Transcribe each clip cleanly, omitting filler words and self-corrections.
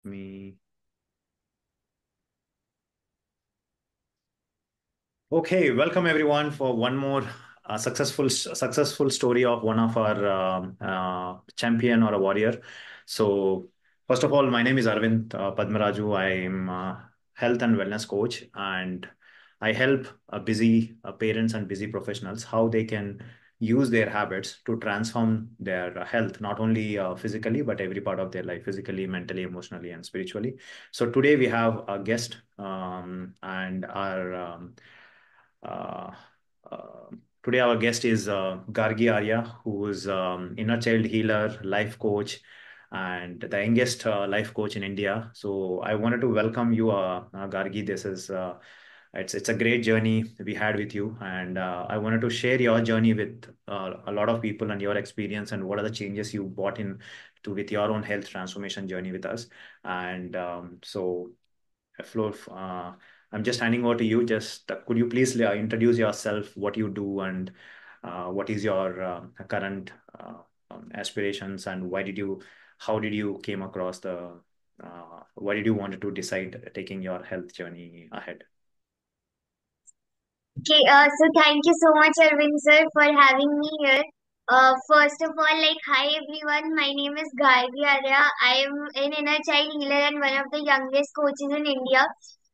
Me. Okay, welcome everyone for one more successful story of one of our champion or a warrior. So, first of all, my name is Arvind Padmaraju. I am health and wellness coach, and I help busy parents and busy professionals how they can use their habits to transform their health, not only physically but every part of their life, physically, mentally, emotionally, and spiritually. So today we have a guest, and our uh, uh, today, our guest is Gargi Arya, who is inner child healer, life coach, and the youngest life coach in India. So I wanted to welcome you, Gargi. This is it's a great journey we had with you, and I wanted to share your journey with a lot of people and your experience and what are the changes you brought in to with your own health transformation journey with us. And Floor, I'm just handing over to you. Just could you please introduce yourself, what you do, and what is your current aspirations, and how did you came across why did you wanted to decide taking your health journey ahead? Okay, so thank you so much, Arvind sir, for having me here. First of all, hi everyone, my name is Gargi Arya. I am an inner child healer and one of the youngest coaches in India.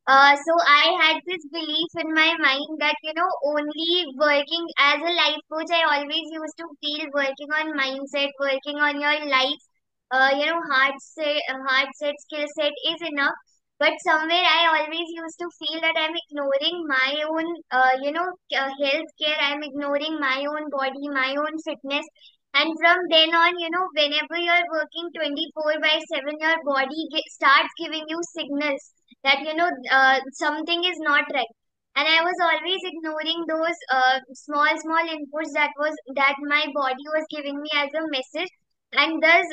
So I had this belief in my mind that, only working as a life coach, I always used to feel working on mindset, working on your life, hard set, skill set is enough. But somewhere I always used to feel that I'm ignoring my own, health care. I'm ignoring my own body, my own fitness. And from then on, whenever you're working 24 by 7, your body starts giving you signals that, something is not right. And I was always ignoring those small inputs that my body was giving me as a message. And thus,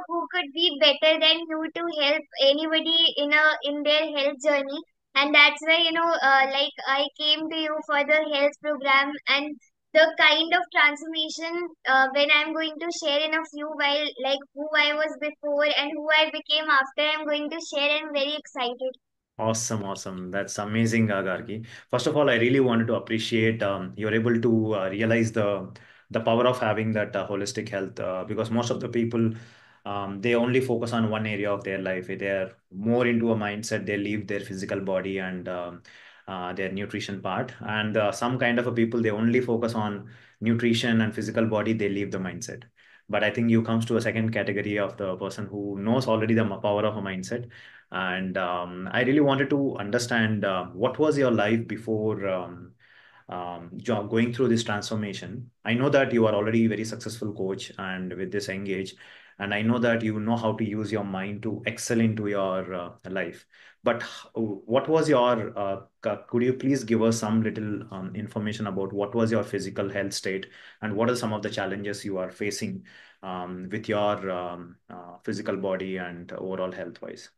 who could be better than you to help anybody in their health journey? And that's why, I came to you for the health program and the kind of transformation when I'm going to share in a few while, like who I was before and who I became after. I'm going to share. I'm very excited. Awesome, awesome. That's amazing, Gargi. First of all, I really wanted to appreciate you're able to realize the power of having that holistic health because most of the people they only focus on one area of their life. They're more into a mindset. They leave their physical body and their nutrition part. And some kind of a people they only focus on nutrition and physical body. They leave the mindset. But I think you comes to a second category of the person who knows already the power of a mindset, and I really wanted to understand what was your life before going through this transformation. I know that you are already a very successful coach and with this engage, and I know that you know how to use your mind to excel into your life. But what was your, could you please give us some little information about what was your physical health state and what are some of the challenges you are facing with your physical body and overall health wise?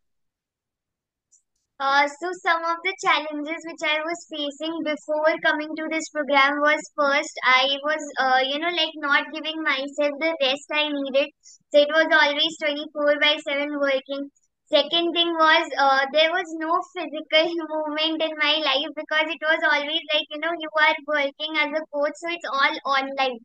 So some of the challenges which I was facing before coming to this program was first I was not giving myself the rest I needed. So it was always 24 by 7 working. Second thing was there was no physical movement in my life because it was always like you are working as a coach, so it's all online.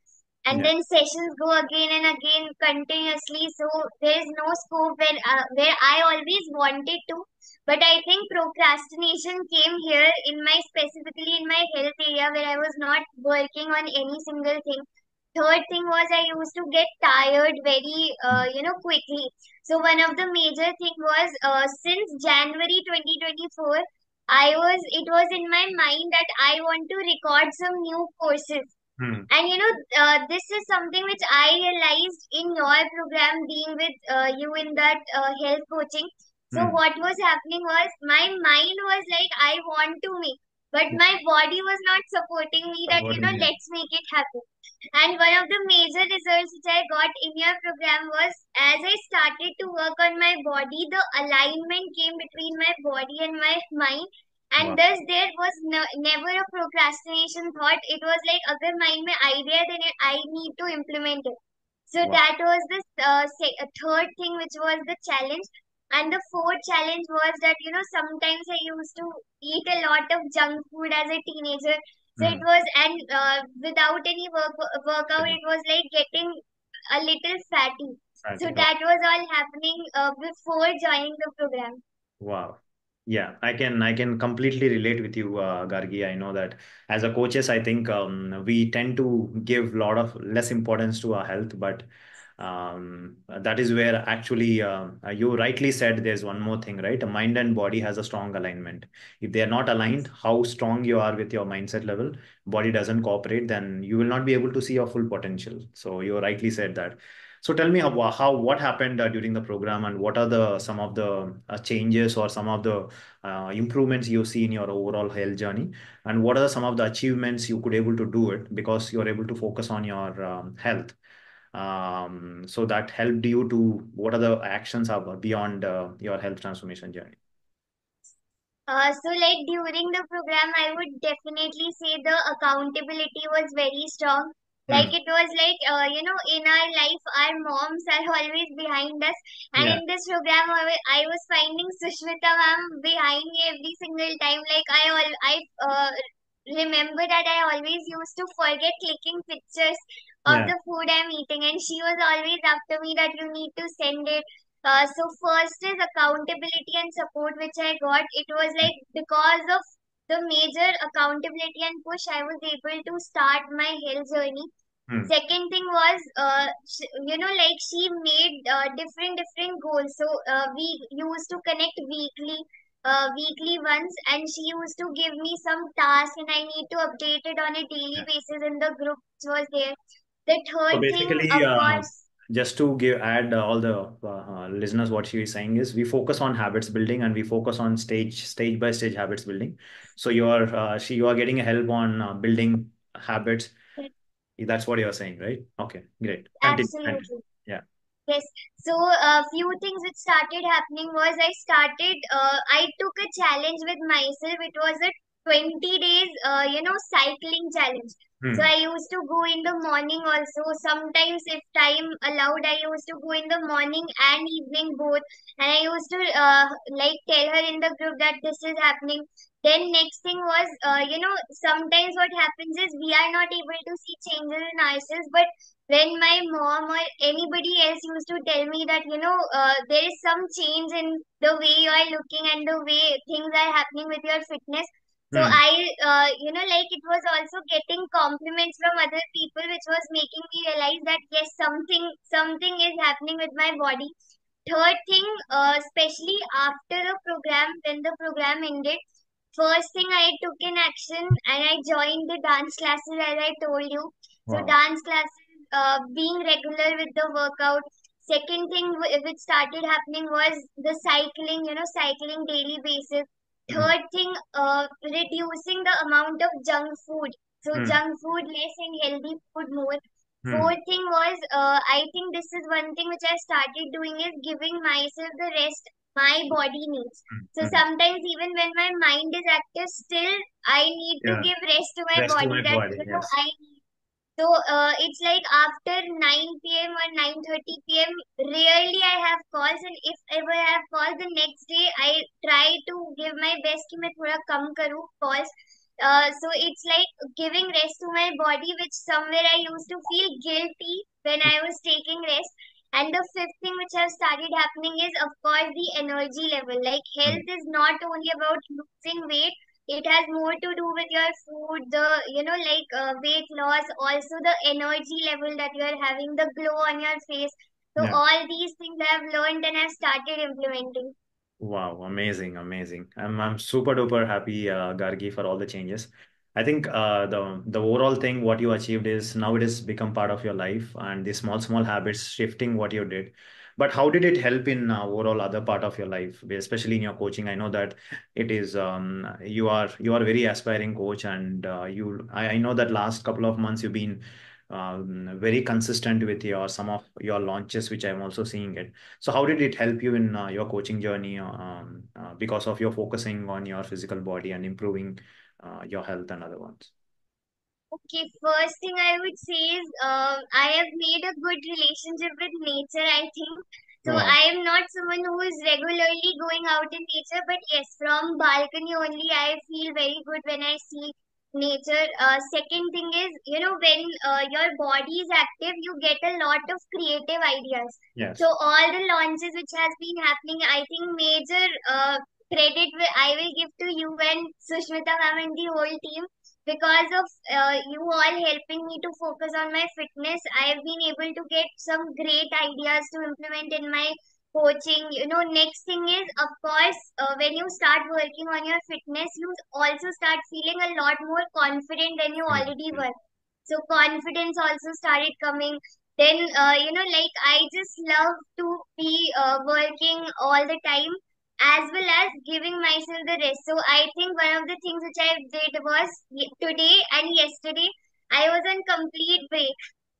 And Yeah. then sessions go again and again continuously, so there is no scope where I always wanted to, but I think procrastination came here in my specifically in my health area where I was not working on any single thing. Third thing was I used to get tired very, quickly. So one of the major thing was since January 2024, it was in my mind that I want to record some new courses. Hmm. And this is something which I realized in your program, being with you in that health coaching. So Hmm. what was happening was my mind was like, I want to make, but Yeah. my body was not supporting me that, Supporting it. let's make it happen. And one of the major results which I got in your program was as I started to work on my body, the alignment came between my body and my mind. And Wow. thus there was never a procrastination thought. It was like, agar mind mein idea, then I need to implement it. So Wow. that was the third thing which was the challenge. And the fourth challenge was that, sometimes I used to eat a lot of junk food as a teenager. So it Mm. was, and without any workout, it was like getting a little fatty. So Right. that was all happening before joining the program. Wow. Yeah, I can completely relate with you, Gargi. I know that as a coaches, I think we tend to give a lot of less importance to our health, but that is where actually you rightly said there's one more thing, right? A mind and body has a strong alignment. If they are not aligned, how strong you are with your mindset level, body doesn't cooperate, then you will not be able to see your full potential. So you rightly said that. So tell me how what happened during the program, and what are the some of the changes or some of the improvements you see in your overall health journey, and what are some of the achievements you could able to do it because you're able to focus on your health. So that helped you to what are the actions are beyond your health transformation journey? So like during the program, I would definitely say the accountability was very strong. Like Hmm. it was like, in our life, our moms are always behind us. And Yeah. in this program, I was finding Sushmita ma'am behind me every single time. Like remember that I always used to forget clicking pictures of Yeah. the food I'm eating. And she was always after me that you need to send it. So first is accountability and support which I got. It was like because of the major accountability and push, I was able to start my health journey. Hmm. Second thing was, like she made different goals. So we used to connect weekly once, and she used to give me some task, and I need to update it on a daily Yeah. basis in the group which was there. The So third thing, basically, of course, just to give add all the listeners, what she is saying is we focus on habits building and we focus on stage by stage habits building. So you are getting help on building habits. That's what you're saying, right? Okay, great. Continue. Continue. absolutely. Yeah. Yes. So a few things which started happening was I took a challenge with myself. It was a 20 days, cycling challenge. So Hmm. I used to go in the morning also. Sometimes if time allowed, I used to go in the morning and evening both. And I used to like tell her in the group that this is happening. Then next thing was, sometimes what happens is we are not able to see changes in ourselves, but when my mom or anybody else used to tell me that there is some change in the way you are looking and the way things are happening with your fitness. So Hmm. like it was also getting compliments from other people which was making me realize that yes, something is happening with my body. Third thing, especially after the program, when the program ended, first thing I took in action and I joined the dance classes as I told you. So Wow. dance classes, being regular with the workout. Second thing which started happening was the cycling, cycling daily basis. Hmm. Third thing, reducing the amount of junk food. So Hmm. junk food less and healthy food more. Hmm. Fourth thing was, I think this is one thing which I started doing is giving myself the rest my body needs. Hmm. So Hmm. sometimes even when my mind is active, still I need to Yeah. give rest to my Rest to body my that body. Yes. I need. So it's like after 9 p.m. or 9:30 p.m. Rarely I have calls, and if ever I have calls the next day, I try to give my best कि मैं थोड़ा कम करूँ calls. So it's like giving rest to my body, which somewhere I used to feel guilty when I was taking rest. And the fifth thing which has started happening is, of course, the energy level. Like Hmm. health is not only about losing weight, it has more to do with your food, the weight loss, also the energy level that you are having, the glow on your face. So Yeah. all these things I have learned and I've started implementing. Wow, amazing, amazing. I'm super duper happy, Gargi, for all the changes. I think the overall thing what you achieved is now it has become part of your life, and the small habits shifting what you did. But how did it help in overall other part of your life, especially in your coaching? I know that it is you are a very aspiring coach, and I know that last couple of months you've been very consistent with your some of your launches, which I'm also seeing it. So how did it help you in your coaching journey because of your focusing on your physical body and improving your health and other ones? Okay, first thing I would say is I have made a good relationship with nature, I think. So Wow. I am not someone who is regularly going out in nature, but yes, from balcony only I feel very good when I see nature. Second thing is, when your body is active, you get a lot of creative ideas. So Yes. all the launches which has been happening, I think major I will give to you and Sushmita ma'am and the whole team, because of you all helping me to focus on my fitness. I have been able to get some great ideas to implement in my coaching. Next thing is, of course, when you start working on your fitness, you also start feeling a lot more confident than you already Mm. were. So confidence also started coming. Then like I just love to be working all the time, as well as giving myself the rest. So I think one of the things which I did was, today and yesterday I was on complete break.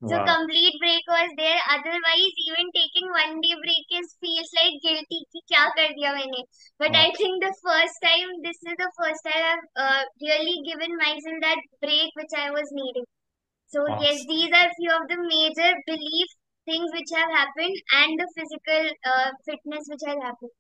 So Wow. complete break was there. Otherwise, even taking 1 day break is feels like guilty कि क्या कर दिया मैंने. But I Aw- think this is the first time I've really given myself that break which I was needing. So yes, Awesome. these are few of the major belief things which have happened, and the physical fitness which has happened.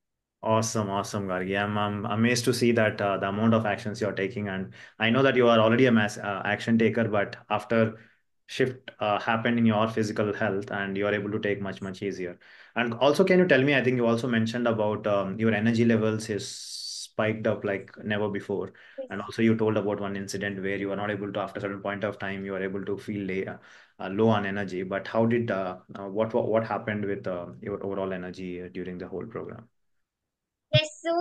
Awesome, awesome, Gargi. I'm amazed to see that the amount of actions you're taking, and I know that you are already a mass action taker, but after shift happened in your physical health, and you are able to take much easier. And also, can you tell me? I think you also mentioned about your energy levels is spiked up like never before, and Yes. also you told about one incident where you were not able to, after a certain point of time, you were able to feel low on energy. But how did what happened with your overall energy during the whole program? Yes, so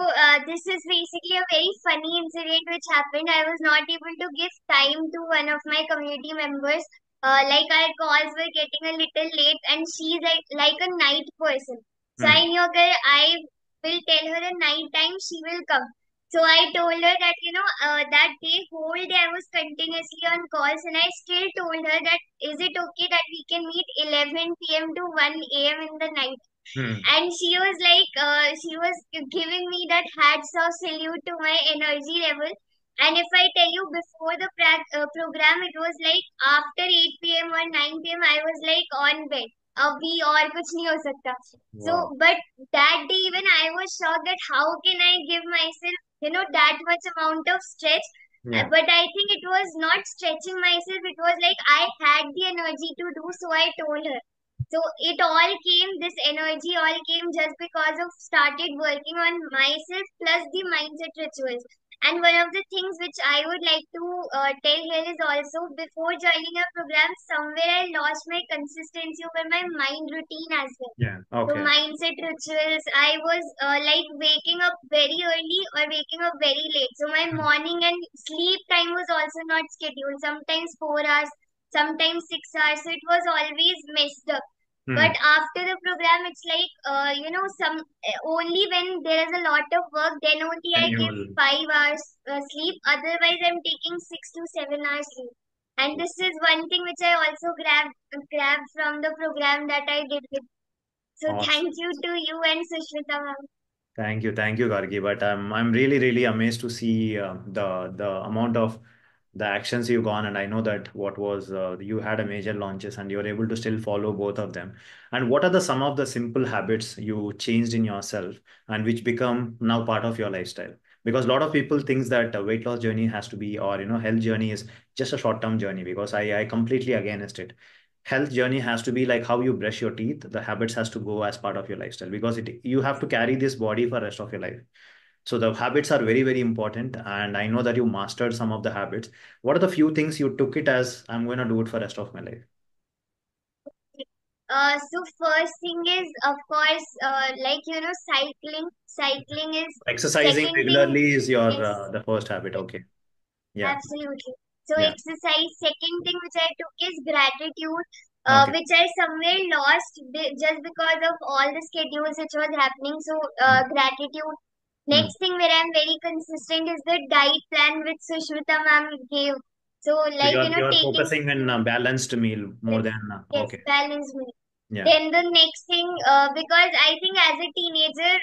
this is basically a very funny incident which happened. I was not able to give time to one of my community members. Like our calls were getting a little late, and she's like a night person. So I Hmm. knew that I will tell her at night time she will come. So I told her that that day whole day I was continuously on calls, and I still told her that is it okay that we can meet 11 p.m. to 1 a.m. in the night. Hmm. And she was like she was giving me that hats off salute to my energy level. And if I tell you, before the program, it was like after 8 p.m. or 9 p.m. I was like on bed. अभी और कुछ नहीं हो सकता. So Wow. but that day even I was shocked that how can I give myself that much amount of stretch. Yeah. But I think it was not stretching myself, it was like I had the energy to do, so I told her. So it all came, this energy all came just because of started working on myself plus the mindset rituals. And one of the things which I would like to tell here is also, before joining a program, somewhere I lost my consistency over my mind routine as well. Yeah. So Okay. mindset rituals, I was like waking up very early or waking up very late. So my Hmm. morning and sleep time was also not scheduled. Sometimes 4 hours, sometimes 6 hours. So it was always messed up. But Hmm. after the program, it's like some only when there is a lot of work, then only Then I you give will. 5 hours sleep. Otherwise, I'm taking 6 to 7 hours sleep. And this is one thing which I also grabbed from the program that I did with. So Awesome. thank you to you and Sushmita ma'am. Thank you, Gargi. But I'm really amazed to see the amount of the actions you've gone, and I know that what was you had a major launches, and you were able to still follow both of them. And what are the some of the simple habits you changed in yourself, and which become now part of your lifestyle? Because a lot of people thinks that a weight loss journey has to be, or health journey is just a short term journey. Because I completely against it. Health journey has to be like how you brush your teeth. The habits has to go as part of your lifestyle, because you have to carry this body for rest of your life. So the habits are very important, and I know that you mastered some of the habits. What are the few things you took it as, I'm going to do it for rest of my life? So first thing is, of course, like cycling. Cycling is Exercising second thing. regularly is your Yes, the first habit. yes, Okay. Yeah. absolutely. So Yeah. exercise. Second thing which I took is gratitude, Okay. which I somewhere lost just because of all the schedules which was happening. So Mm. gratitude. Mm. Next thing where I'm very consistent is the diet plan which Sushmita ma'am gave. So So like you're taking focusing on a balanced meal more yes, than yes, okay. balanced meal. Yeah. Then the next thing, because I think as a teenager,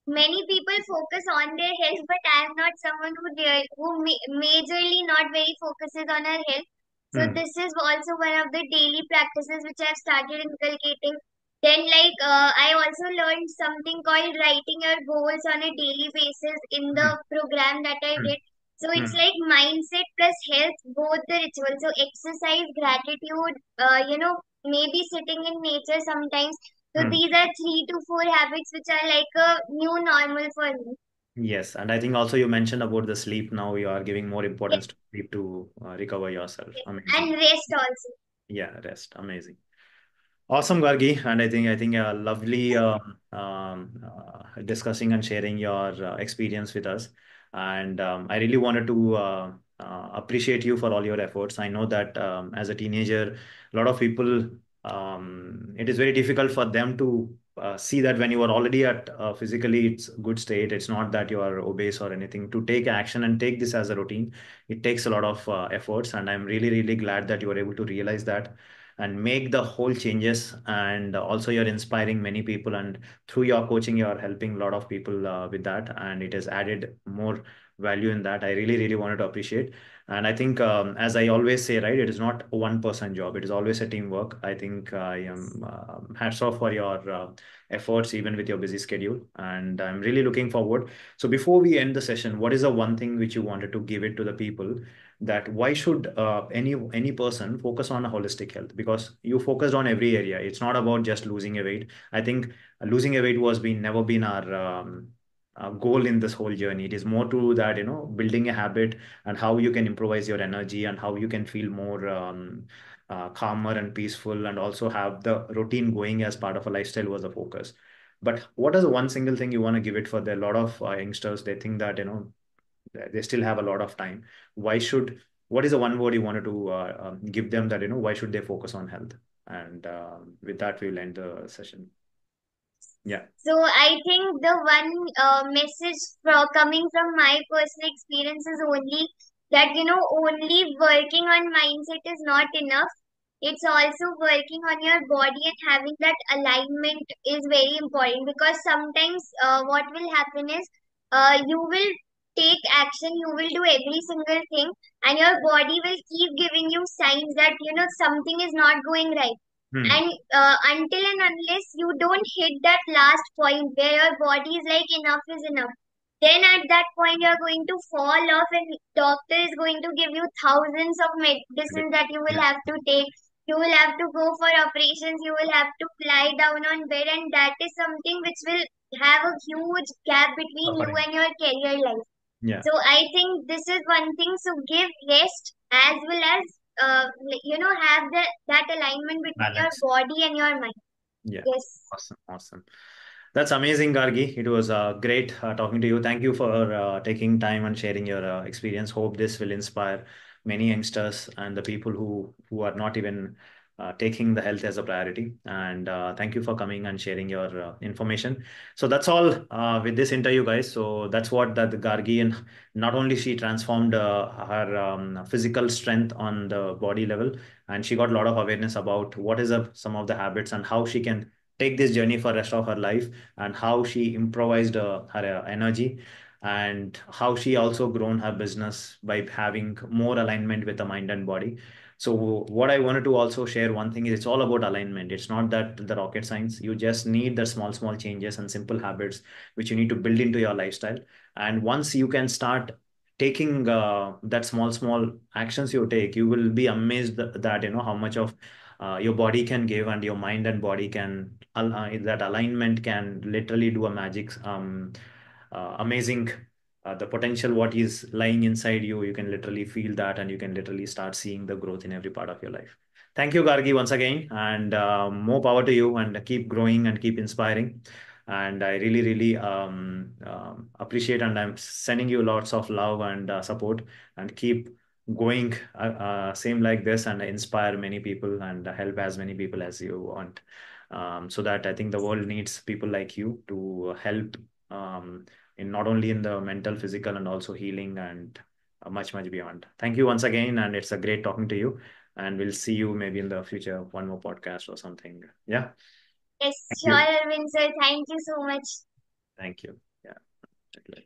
many people focus on their health, but I am not someone who majorly not very focuses on her health. So Hmm. this is also one of the daily practices which I have started inculcating. Then, I also learned something called writing your goals on a daily basis in Hmm. the program that I Hmm. did. So it's Hmm. like mindset plus health, both the rituals. So exercise, gratitude, maybe sitting in nature sometimes. So Hmm. these are 3 to 4 habits which are like a new normal for me. Yes, and I think also you mentioned about the sleep. Now you are giving more Yes, importance to sleep to recover yourself. yes. Amazing. And rest also. Yeah, rest. Amazing. Awesome, Gargi, and I think lovely discussing and sharing your experience with us. And I really wanted to appreciate you for all your efforts. I know that as a teenager, a lot of people, it is very difficult for them to see that when you are already at physically it's good state. It's not that you are obese or anything. To take action and take this as a routine, it takes a lot of efforts. And I'm really, really glad that you were able to realize that and make the whole changes. And also you're inspiring many people, and through your coaching you're helping a lot of people with that, and it has added more value in that. I really, really wanted to appreciate. And I think as I always say, right, it is not a one person job, it is always a teamwork. I think I am hats off for your efforts even with your busy schedule, and I'm really looking forward. So before we end the session, what is the one thing which you wanted to give it to the people, that why should any person focus on a holistic health? Because you focused on every area. It's not about just losing a weight. I think losing a weight was been never been our goal in this whole journey. It is more to that, building a habit, and how you can improvise your energy, and how you can feel more calmer and peaceful, and also have the routine going as part of a lifestyle was the focus. But what is the one single thing you want to give it for the lot of youngsters? They think that they still have a lot of time. Why should, what is the one word you wanted to give them, that why should they focus on health? And with that we'll end the session. Yeah. So I think the one message coming from my personal experience is only that only working on mindset is not enough. It's also working on your body, and having that alignment is very important, because sometimes what will happen is you will take action, you will do every single thing, and your body will keep giving you signs that something is not going right. Hmm. And until and unless you don't hit that last point where your body is like enough is enough, then at that point you're going to fall off, and doctor is going to give you thousands of medicines that you will Yeah. have to take. You will have to go for operations, you will have to lie down on bed, and that is something which will have a huge gap between you Suffering. and your career life. Yeah. So I think this is one thing. So give rest as well as have that alignment between your Balance. body and your mind. Yeah. Yes. Awesome. Awesome. That's amazing, Gargi. It was great talking to you. Thank you for taking time and sharing your experience. Hope this will inspire many youngsters and the people who are not even taking the health as a priority. And thank you for coming and sharing your information. So that's all with this interview, guys. So that's what that the Gargi, and not only she transformed her physical strength on the body level, and she got a lot of awareness about what is some of the habits and how she can take this journey for rest of her life, and how she improvised her energy, and how she also grown her business by having more alignment with the mind and body. So what I wanted to also share, one thing is, it's all about alignment. It's not that the rocket science. You just need the small changes and simple habits which you need to build into your lifestyle. And once you can start taking that small actions you take, you will be amazed that how much of your body can give, and your mind and body can that alignment can literally do a magic, amazing. The potential what is lying inside you, you can literally feel that, and you can literally start seeing the growth in every part of your life. Thank you, Gargi, once again, and more power to you, and keep growing and keep inspiring. And I really, really appreciate, and I'm sending you lots of love and support, and keep going same like this, and inspire many people, and help as many people as you want. So that I think the world needs people like you to help, in not only in the mental, physical, and also healing, and much beyond. Thank you once again, and it's a great talking to you. And we'll see you maybe in the future, one more podcast or something. Yeah. Yes, Thank sure, you. Arvind sir. Thank you so much. Thank you. Yeah.